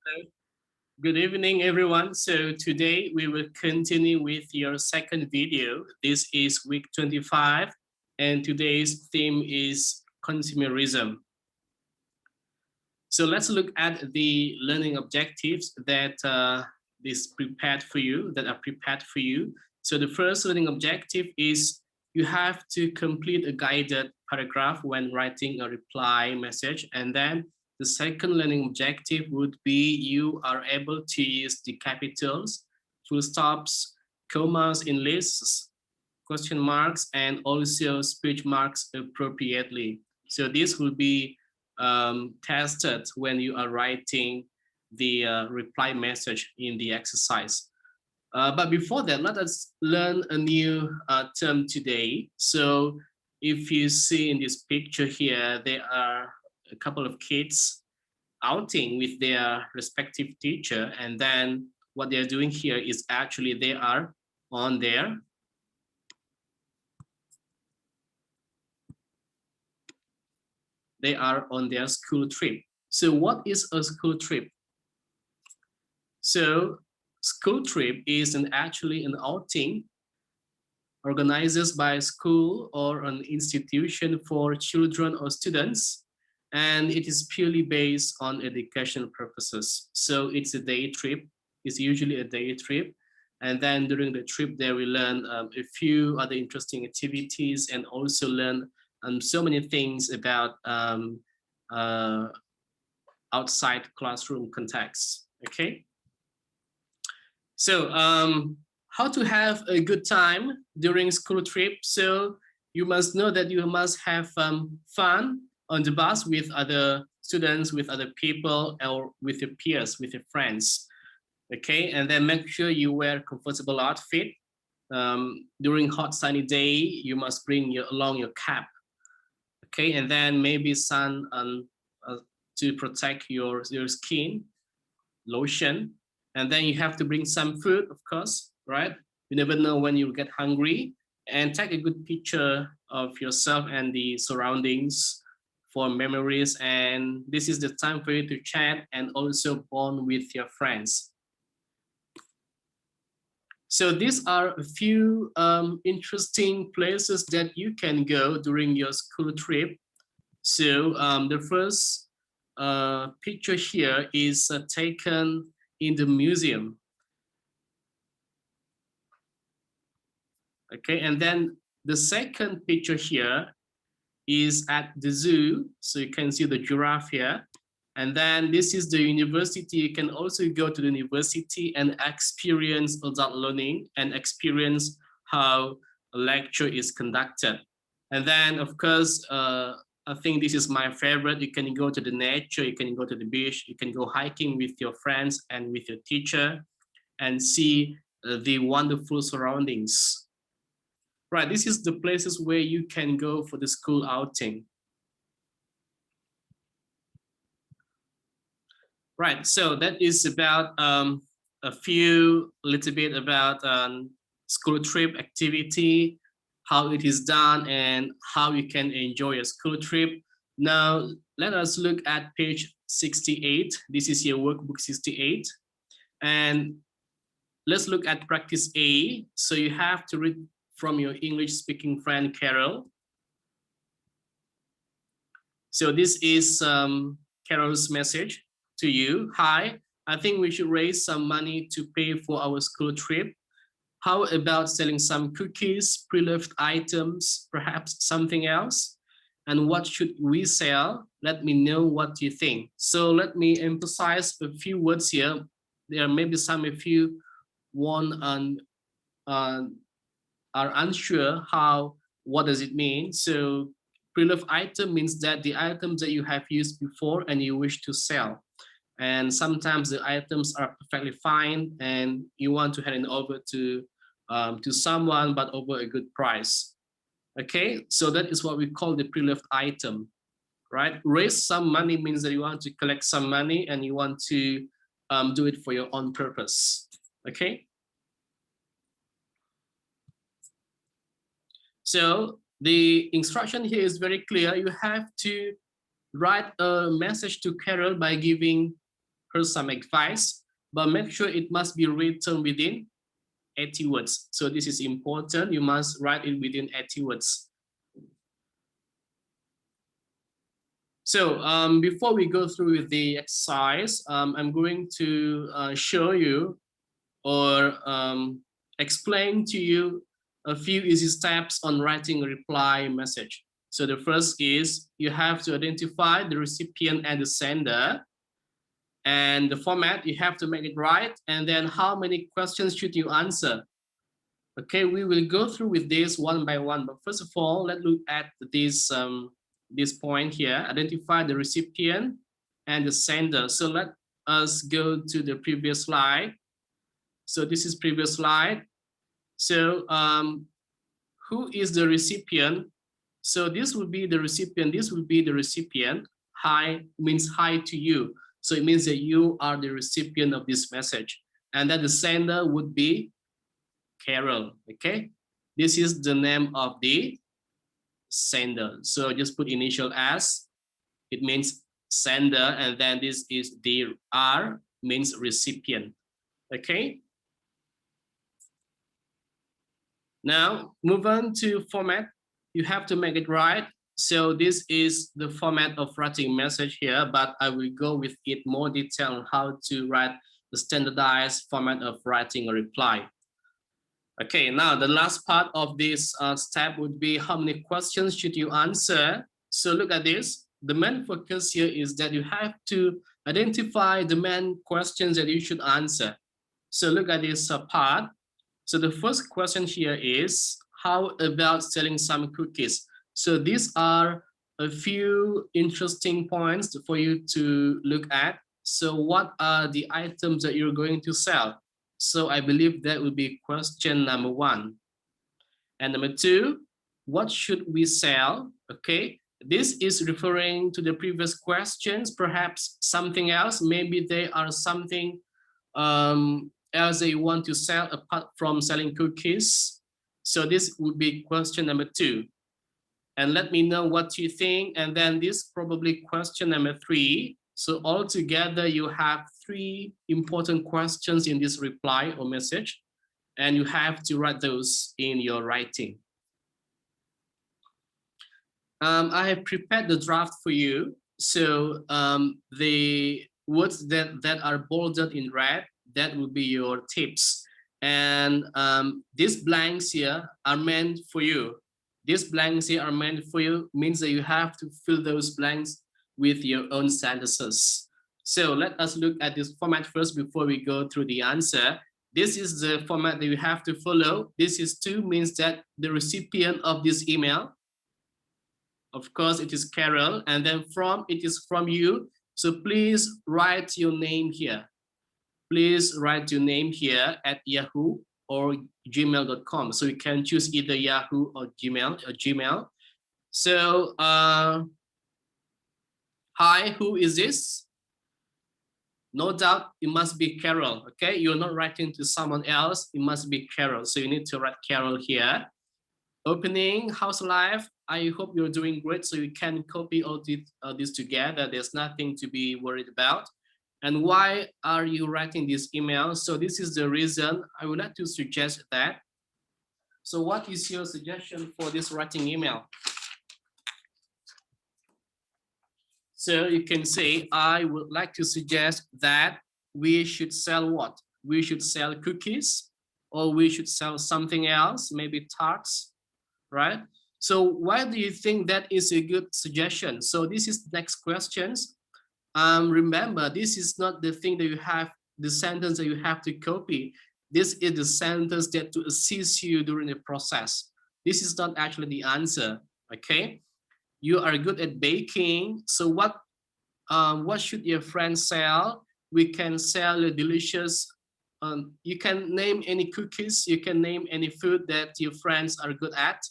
Hello. Good evening, everyone. So today we will continue with your second video. This is week 25, and today's theme is consumerism. So let's look at the learning objectives that are prepared for you. So the first learning objective is you have to complete a guided paragraph when writing a reply message, and then the second learning objective would be you are able to use the capitals, full stops, commas in lists, question marks, and also speech marks appropriately. So this will be tested when you are writing the reply message in the exercise. But before that, let us learn a new term today. So if you see in this picture here, there are a couple of kids outing with their respective teacher, and then what they're doing here is actually they are on their school trip. So what is a school trip? So school trip is actually an outing organized by a school or an institution for children or students, and it is purely based on educational purposes. So it's a day trip. It's usually a day trip, and then during the trip there we learn a few other interesting activities and also learn so many things about outside classroom context. Okay, so how to have a good time during school trip. So you must know that you must have fun on the bus with other students, with other people, or with your peers, with your friends. Okay, and then make sure you wear comfortable outfit. During hot sunny day, you must bring along your cap. Okay, and then maybe sun to protect your skin, lotion, and then you have to bring some food, of course, right? You never know when you get hungry, and take a good picture of yourself and the surroundings for memories. And this is the time for you to chat and also bond with your friends. So these are a few interesting places that you can go during your school trip. So the first picture here is taken in the museum. Okay, and then the second picture here is at the zoo. So you can see the giraffe here. And then this is the university. You can also go to the university and experience adult learning and experience how a lecture is conducted. And then, of course, I think this is my favorite. You can go to the nature, you can go to the beach, you can go hiking with your friends and with your teacher and see the wonderful surroundings. Right, this is the places where you can go for the school outing. Right, so that is about a little bit about school trip activity, how it is done, and how you can enjoy a school trip. Now, let us look at page 68. This is your workbook 68. And let's look at practice A. So you have to read from your English-speaking friend, Carol. So this is Carol's message to you. Hi, I think we should raise some money to pay for our school trip. How about selling some cookies, pre-loved items, perhaps something else? And what should we sell? Let me know what you think. So let me emphasize a few words here. There may be some of you are unsure what does it mean. So pre-loved item means that the items that you have used before and you wish to sell. And sometimes the items are perfectly fine and you want to hand it over to someone, but over a good price. Okay, so that is what we call the pre-loved item, right? Raise some money means that you want to collect some money and you want to do it for your own purpose. Okay. So the instruction here is very clear. You have to write a message to Carol by giving here's some advice, but make sure it must be written within 80 words. So this is important. You must write it within 80 words. So before we go through with the exercise, I'm going to show you or explain to you a few easy steps on writing a reply message. So the first is you have to identify the recipient and the sender. And the format, you have to make it right. And then how many questions should you answer? Okay, we will go through with this one by one. But first of all, let's look at this point here. Identify the recipient and the sender. So let us go to the previous slide. So this is previous slide. So who is the recipient? So this will be the recipient. This will be the recipient. Hi means hi to you. So it means that you are the recipient of this message. And then the sender would be Carol. Okay. This is the name of the sender. So just put initial S. It means sender. And then this is the R means recipient. Okay. Now move on to format. You have to make it right. So this is the format of writing message here, but I will go with it more detail on how to write the standardized format of writing a reply. Okay, now the last part of this step would be how many questions should you answer? So look at this. The main focus here is that you have to identify the main questions that you should answer. So look at this part. So the first question here is, how about selling some cookies? So these are a few interesting points for you to look at. So what are the items that you're going to sell? So I believe that would be question number one. And number two, what should we sell? Okay, this is referring to the previous questions, perhaps something else. Maybe they are something else they want to sell apart from selling cookies. So this would be question number two. And let me know what you think. And then this probably question number three. So altogether you have three important questions in this reply or message, and you have to write those in your writing. I have prepared the draft for you. So the words that are bolded in red, that will be your tips. And these blanks here are meant for you. These blanks here are meant for you, means that you have to fill those blanks with your own sentences. So let us look at this format first before we go through the answer. This is the format that you have to follow. This is to means that the recipient of this email, of course, it is Carol, and then from, it is from you. So please write your name here. Please write your name here at Yahoo or gmail.com. So you can choose either Yahoo or Gmail. So, hi, who is this? No doubt it must be Carol, okay? You're not writing to someone else, it must be Carol. So you need to write Carol here. Opening, how's life? I hope you're doing great, so you can copy all this together. There's nothing to be worried about. And why are you writing this email? So this is the reason I would like to suggest that. So what is your suggestion for this writing email? So you can say, I would like to suggest that we should sell what? We should sell cookies, or we should sell something else, maybe tarts, right? So why do you think that is a good suggestion? So this is the next questions. Remember, this is not the thing that you have, the sentence that you have to copy. This is the sentence that to assist you during the process. This is not actually the answer, okay? You are good at baking. So what should your friends sell? We can sell a delicious, you can name any cookies, you can name any food that your friends are good at.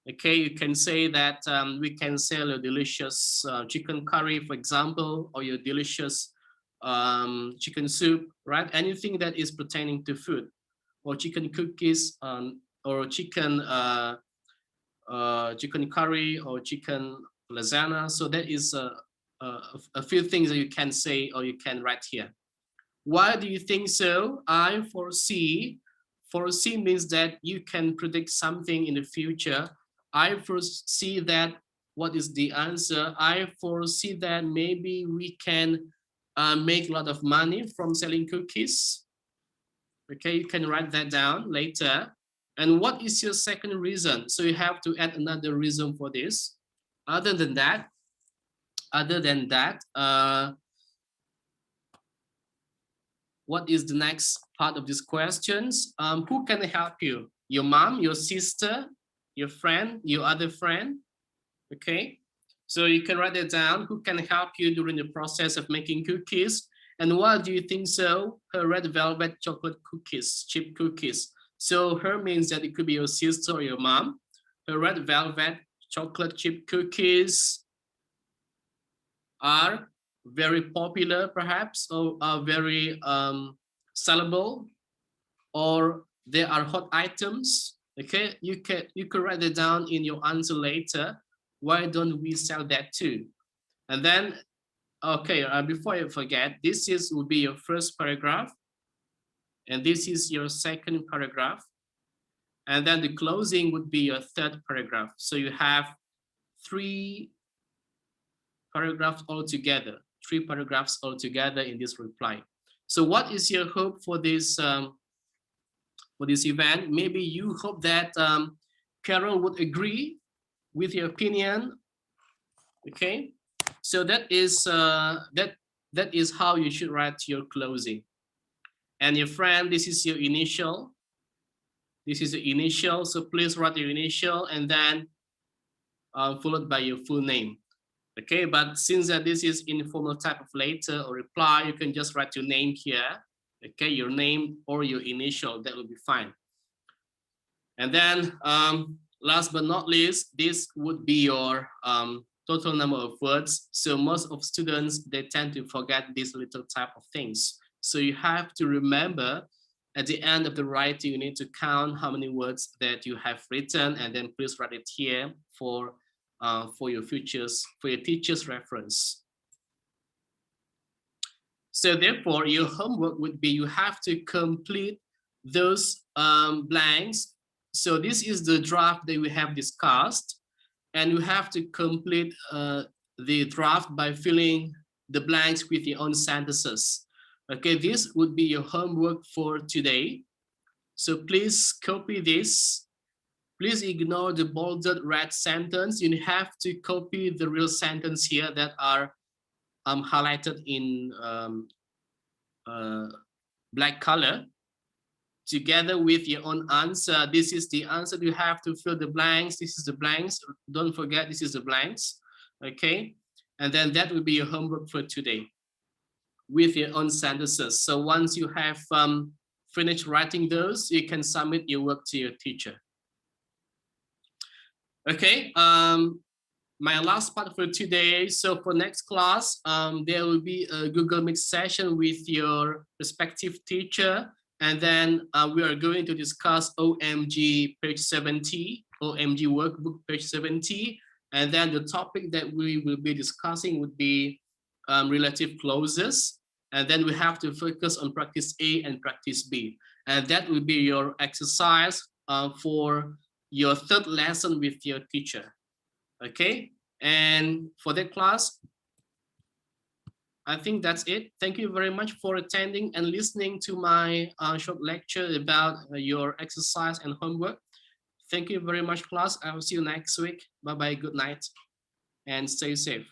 Okay, you can say that we can sell a delicious chicken curry, for example, or your delicious chicken soup, right? Anything that is pertaining to food, or chicken cookies, or chicken chicken curry, or chicken lasagna. So that is a few things that you can say or you can write here. Why do you think so? I foresee. Foresee means that you can predict something in the future. I foresee that. What is the answer? I foresee that maybe we can make a lot of money from selling cookies. Okay, you can write that down later. And what is your second reason? So you have to add another reason for this. Other than that, what is the next part of these questions? Who can help you? Your mom, your sister, your friend, your other friend? Okay, so you can write it down. Who can help you during the process of making cookies? And why do you think so? Her red velvet chocolate cookies, chip cookies. So her means that it could be your sister or your mom. Her red velvet chocolate chip cookies are very popular, perhaps, or are very sellable, or they are hot items. Okay, you could write it down in your answer later. Why don't we sell that too? And then, okay, before you forget, will be your first paragraph, and this is your second paragraph, and then the closing would be your third paragraph. So you have 3 paragraphs altogether, 3 paragraphs altogether in this reply. So what is your hope for this event? Maybe you hope that Carol would agree with your opinion. Okay, so that is how you should write your closing. And your friend, this is your initial. This is the initial, so please write your initial and then followed by your full name. Okay, but since this is informal type of letter or reply, you can just write your name here. Okay, your name or your initial, that will be fine. And then last but not least, this would be your total number of words. So most of students, they tend to forget these little type of things. So you have to remember at the end of the writing, you need to count how many words that you have written, and then please write it here for your teacher's reference. So therefore, your homework would be you have to complete those blanks. So this is the draft that we have discussed, and you have to complete the draft by filling the blanks with your own sentences. Okay, this would be your homework for today. So please copy this. Please ignore the bolded red sentence. You have to copy the real sentence here that are highlighted in black color together with your own answer. This is the answer. You have to fill the blanks. This is the blanks. Don't forget, this is the blanks. Okay, and then that will be your homework for today with your own sentences. So once you have finished writing those, you can submit your work to your teacher. Okay, my last part for today. So for next class, there will be a Google Meet session with your respective teacher. And then we are going to discuss OMG page 70, OMG Workbook page 70. And then the topic that we will be discussing would be relative clauses. And then we have to focus on practice A and practice B. And that will be your exercise for your third lesson with your teacher. Okay, and for that class, I think that's it. Thank you very much for attending and listening to my short lecture about your exercise and homework. Thank you very much, class. I will see you next week. Bye-bye, good night, and stay safe.